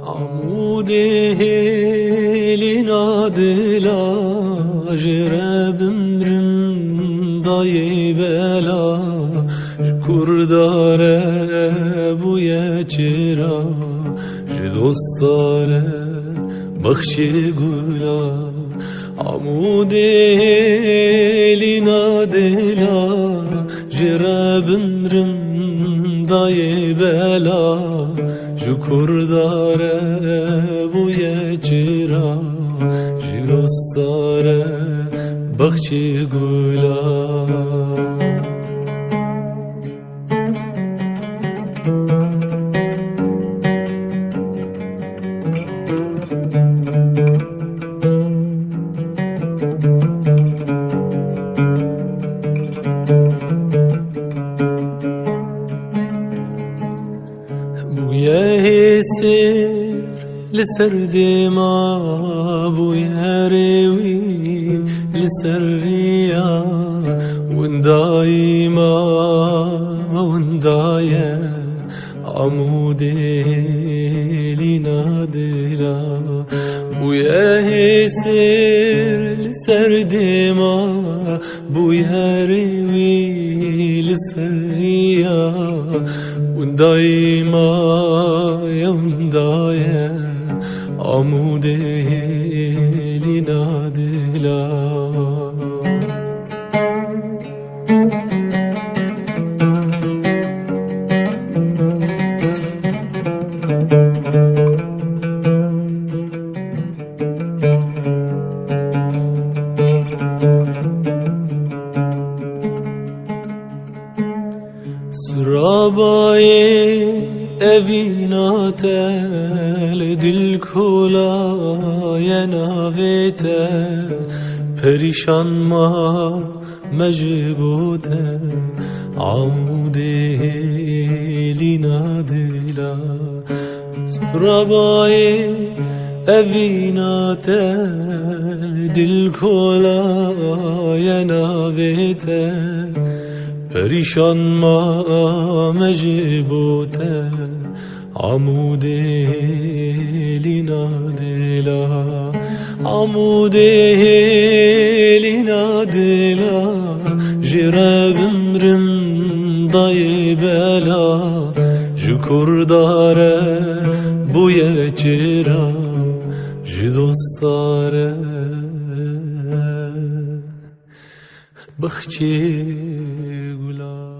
عمودي لنادلا جرب مرم داي بلا كرداره بويا چرا جدوستاره بخشي گلا عمودي لنادلا جرب مرم داي بلا کرداره بوی چرا جیرستاره بخشی گلا يسير لسر ديما بويا ريوي لسر ريا وندايما وندايا عمودي لنادلا بويا يسير لسر ديما بويا ريوي لسر ريا وندايما يوندايا عمودي لنادلا سراباي evinatel dil kulaya navete perişan ma mecbute amude linadila surabaye evinatel dil kulaya navete perişan ma mecbute عمودي لنادلا عمودي لنادلا جرب مرم ضاي بلا جكرداره بويا چرا جدوستاره بخشي گلا